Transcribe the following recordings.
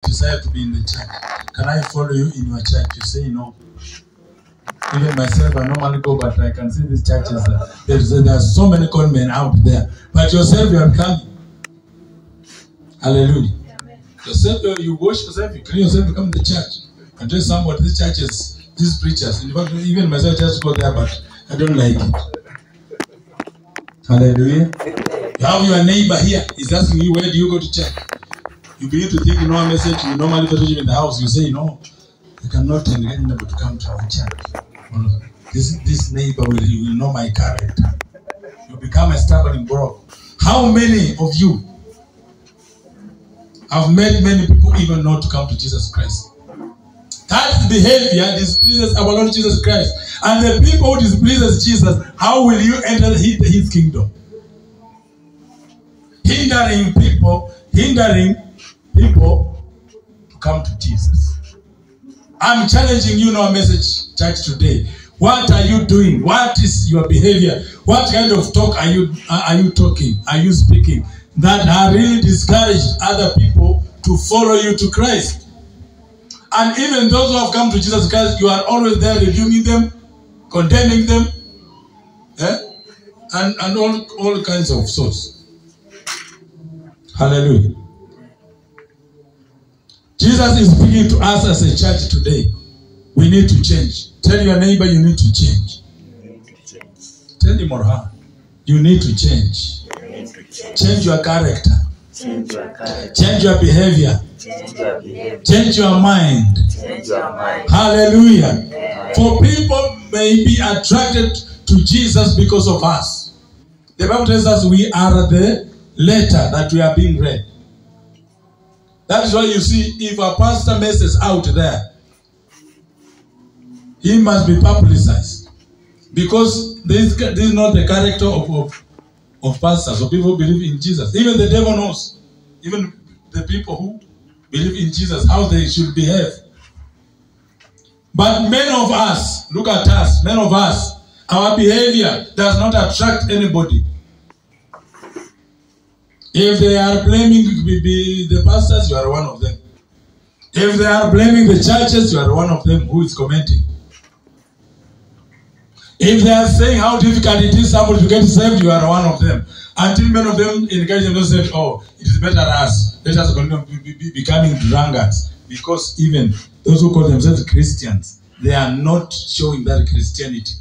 desire to be in the church. Can I follow you in your church? You say no. Even myself, I normally go, but I can see these churches. There are so many con men out there. But yourself, you are coming. Hallelujah. Amen. Yourself, you wash yourself, you clean yourself, you come to the church. And tell somebody, these churches, these preachers, in fact, even myself just go there, but I don't like it. Hallelujah. You have your neighbor here. He's asking you, where do you go to church? You begin to think you know a message. You normally fellowship in the house. You say, no, you cannot engage neighbor to come to our church. This neighbor will know my character. You become a stubborn bro. How many of you have made many people even not to come to Jesus Christ? That behavior displeases our Lord Jesus Christ. And the people who displeases Jesus, how will you enter his kingdom? Hindering people to come to Jesus. I'm challenging you in our message, church, today. What are you doing? What is your behavior? What kind of talk are you talking? Are you speaking that are really discouraged other people to follow you to Christ? And even those who have come to Jesus Christ, you are always there rebuking them, condemning them, and all kinds of sorts. Hallelujah. Jesus is speaking to us as a church today. We need to change. Tell your neighbor you need to change. Tell him or her, you need to change. Change your character. Change your behavior. Change your mind. Hallelujah. For people may be attracted to Jesus because of us. The Bible tells us we are the letter that we are being read. That is why you see, if a pastor messes out there, he must be publicized. Because this is not the character of pastors or people who believe in Jesus. Even the devil knows. Even the people who believe in Jesus, how they should behave. But many of us, look at us, many of us, our behavior does not attract anybody. If they are blaming the pastors, you are one of them. If they are blaming the churches, you are one of them who is commenting. If they are saying how difficult it is somebody to get saved, you are one of them. Until many of them encourage themselves, oh, it is better us. Let us be becoming drunkards. Because even those who call themselves Christians, they are not showing that Christianity.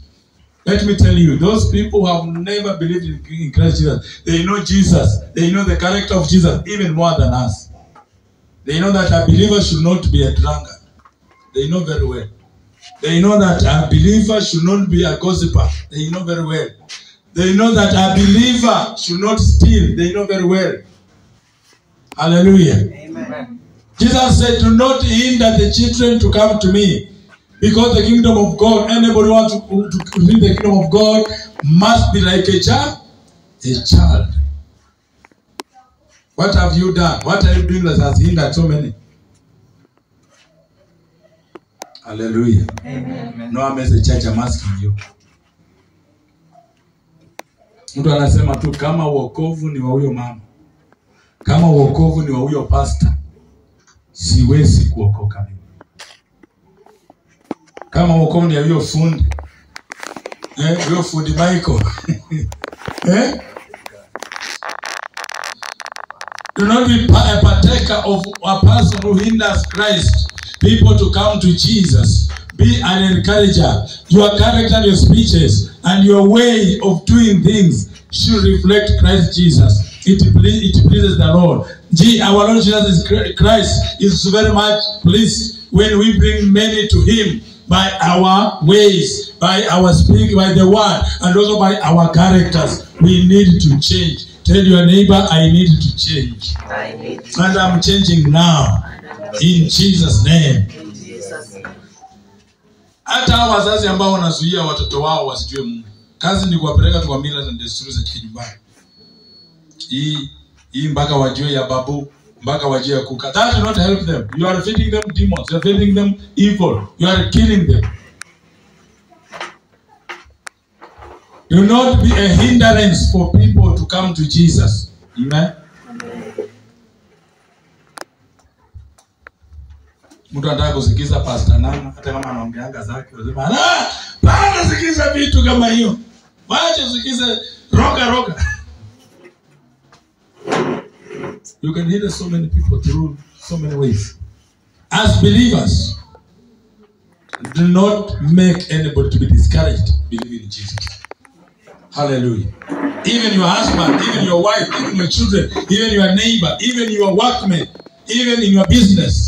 Let me tell you, those people who have never believed in Christ Jesus, they know Jesus. They know the character of Jesus even more than us. They know that a believer should not be a drunkard. They know very well. They know that a believer should not be a gossiper. They know very well. They know that a believer should not steal. They know very well. Hallelujah. Amen. Jesus said, do not hinder the children to come to me. Because the kingdom of God, anybody who wants to live the kingdom of God must be like a child. A child. What have you done? What are you doing that has hindered so many? Hallelujah. Amen. No, I'm as a church, I'm asking you. Mtu anasema tu kama wokovu ni wa huyo mama. Kama wokovu ni wa huyo pastor. Siwezi kuokoka mimi. Kama wokovu ni wa huyo fundi. Huyo fundi Michael. Do not be a partaker of a person who hinders Christ. People to come to Jesus. Be an encourager. Your character and your speeches and your way of doing things should reflect Christ Jesus. It pleases the Lord. Our Lord Jesus Christ is very much pleased when we bring many to Him by our ways, by our speaking, by the word, and also by our characters. We need to change. Tell your neighbor, I need to change. And I'm changing now. In Jesus' name. Hata wazazi ambao wanazuia watoto wao wasijue Mungu. Kazi ni kuwapeleka tu kwa mila na desturi za kinyumbani. Hii mpaka wajue ya babu, mpaka wajue ya kuka. That will not help them. You are feeding them demons. You are feeding them evil. You are killing them. Do not be a hindrance for people to come to Jesus. Amen. Mtu anataka kusikiza Pastor Nana, hata kama anaongeanga zake, unasema bana sikiza vitu kama hiyo. Wacha sikize roka. You can hear so many people through so many ways. As believers, do not make anybody to be discouraged believing in Jesus. Hallelujah. Even your husband, even your wife, even your children, even your neighbor, even your workmate, even in your business.